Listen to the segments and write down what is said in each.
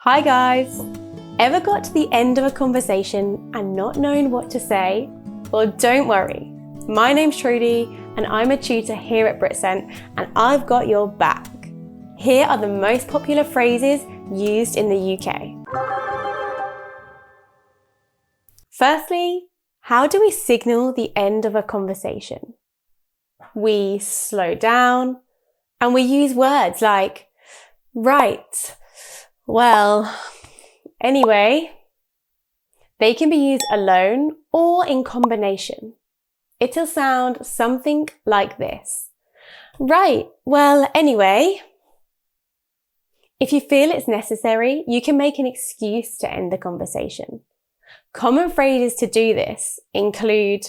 Hi guys! Ever got to the end of a conversation and not known what to say? Well, don't worry. My name's Trudy and I'm a tutor here at BritScent and I've got your back. Here are the most popular phrases used in the UK. Firstly, how do we signal the end of a conversation? We slow down and we use words like, right, well, anyway. They can be used alone or in combination. It'll sound something like this. Right, well, anyway. If you feel it's necessary, you can make an excuse to end the conversation. Common phrases to do this include,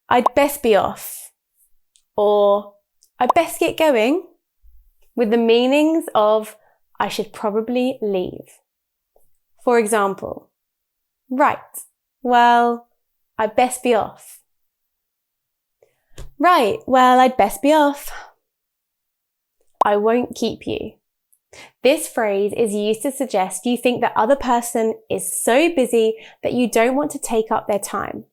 I'd best be off, or I'd best get going, with the meanings of I should probably leave. For example, right, well, I'd best be off. Right, well, I'd best be off. I won't keep you. This phrase is used to suggest you think the other person is so busy that you don't want to take up their time.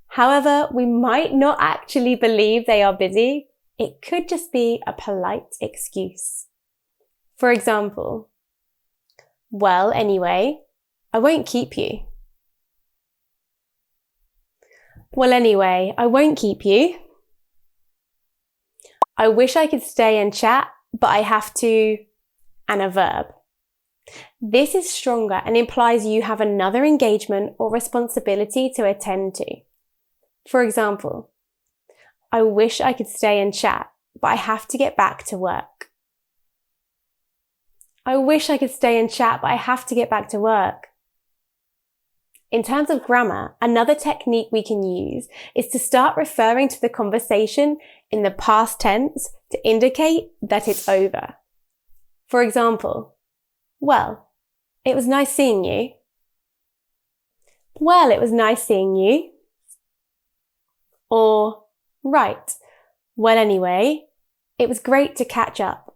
However, we might not actually believe they are busy. It could just be a polite excuse. For example, well, anyway, I won't keep you. Well, anyway, I won't keep you. I wish I could stay and chat, but I have to, and a verb. This is stronger and implies you have another engagement or responsibility to attend to. For example, I wish I could stay and chat, but I have to get back to work. I wish I could stay and chat, but I have to get back to work. In terms of grammar, another technique we can use is to start referring to the conversation in the past tense to indicate that it's over. For example, well, it was nice seeing you. Well, it was nice seeing you. Or, right, well, anyway, it was great to catch up.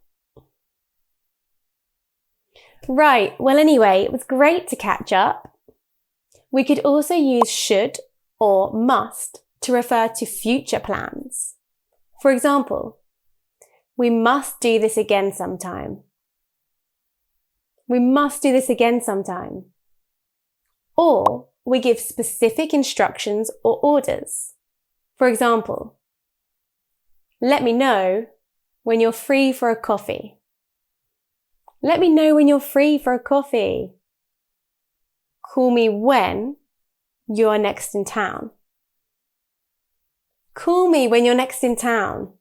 Right, well, anyway, it was great to catch up. We could also use should or must to refer to future plans. For example, we must do this again sometime. We must do this again sometime. Or we give specific instructions or orders. For example, let me know when you're free for a coffee. Let me know when you're free for a coffee. Call me when you're next in town. Call me when you're next in town.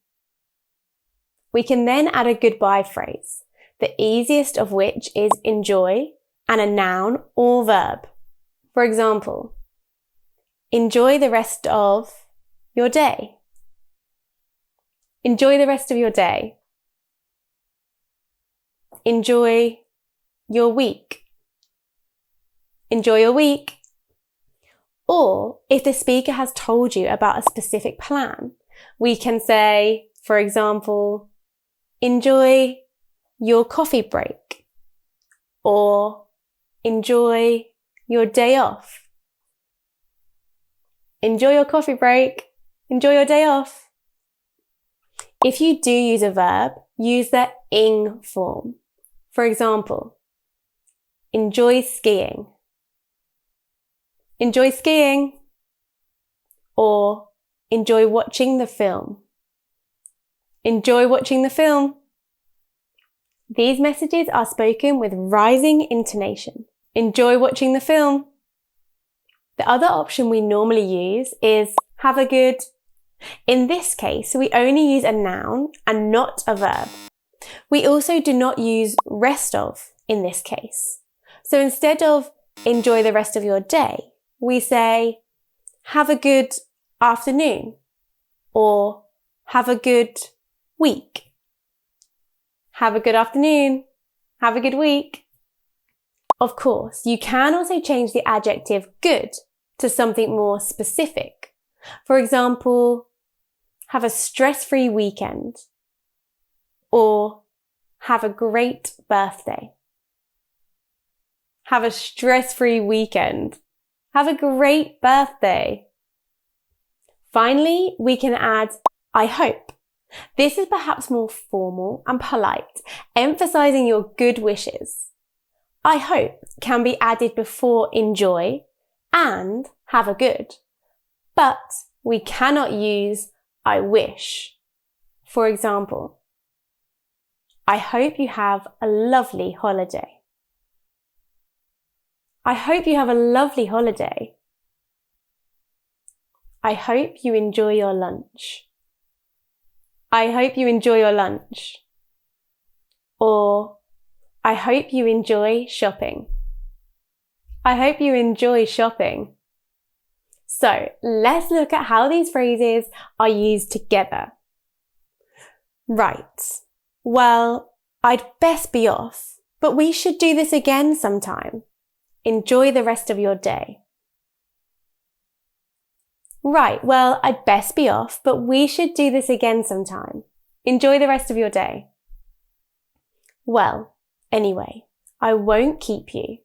We can then add a goodbye phrase, the easiest of which is enjoy and a noun or verb. For example, enjoy the rest of your day. Enjoy the rest of your day. Enjoy your week. Enjoy your week. Or if the speaker has told you about a specific plan, we can say, for example, enjoy your coffee break. Or enjoy your day off. Enjoy your coffee break. Enjoy your day off. If you do use a verb, use the ing form. For example, enjoy skiing. Enjoy skiing. Or enjoy watching the film. Enjoy watching the film. These messages are spoken with rising intonation. Enjoy watching the film. The other option we normally use is have a good. In this case, we only use a noun and not a verb. We also do not use rest of in this case. So instead of enjoy the rest of your day, we say have a good afternoon or have a good week. Have a good afternoon. Have a good week. Of course, you can also change the adjective good to something more specific. For example, have a stress-free weekend or have a great birthday. Have a stress-free weekend. Have a great birthday. Finally, we can add I hope. This is perhaps more formal and polite, emphasizing your good wishes. I hope can be added before enjoy and have a good, but we cannot use I wish. For example, I hope you have a lovely holiday. I hope you have a lovely holiday. I hope you enjoy your lunch. I hope you enjoy your lunch. Or, I hope you enjoy shopping. I hope you enjoy shopping. So, let's look at how these phrases are used together. Right. Well, I'd best be off, but we should do this again sometime. Enjoy the rest of your day. Right, well, I'd best be off, but we should do this again sometime. Enjoy the rest of your day. Well, anyway, I won't keep you.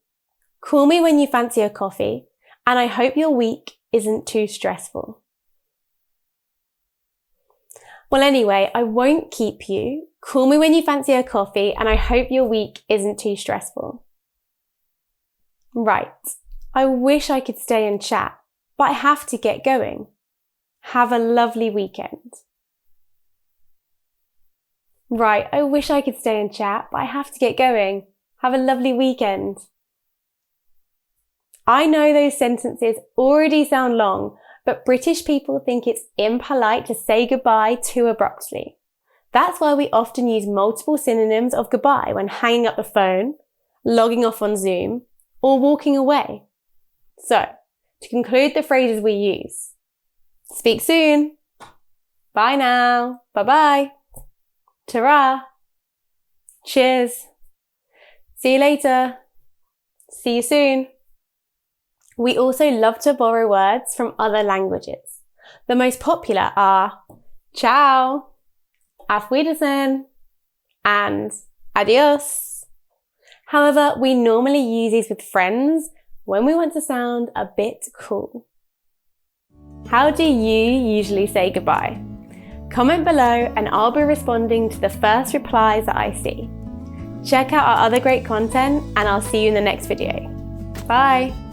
Call me when you fancy a coffee, and I hope your week isn't too stressful. Well, anyway, I won't keep you. Call me when you fancy a coffee, and I hope your week isn't too stressful. Right, I wish I could stay and chat, but I have to get going. Have a lovely weekend. Right, I wish I could stay and chat, but I have to get going. Have a lovely weekend. I know those sentences already sound long, but British people think it's impolite to say goodbye too abruptly. That's why we often use multiple synonyms of goodbye when hanging up the phone, logging off on Zoom, or walking away. So, to conclude the phrases we use, speak soon. Bye now. Bye-bye. Ta-ra. Cheers. See you later. See you soon. We also love to borrow words from other languages. The most popular are ciao, auf Wiedersehen, and adios. However, we normally use these with friends when we want to sound a bit cool. How do you usually say goodbye? Comment below and I'll be responding to the first replies that I see. Check out our other great content and I'll see you in the next video. Bye!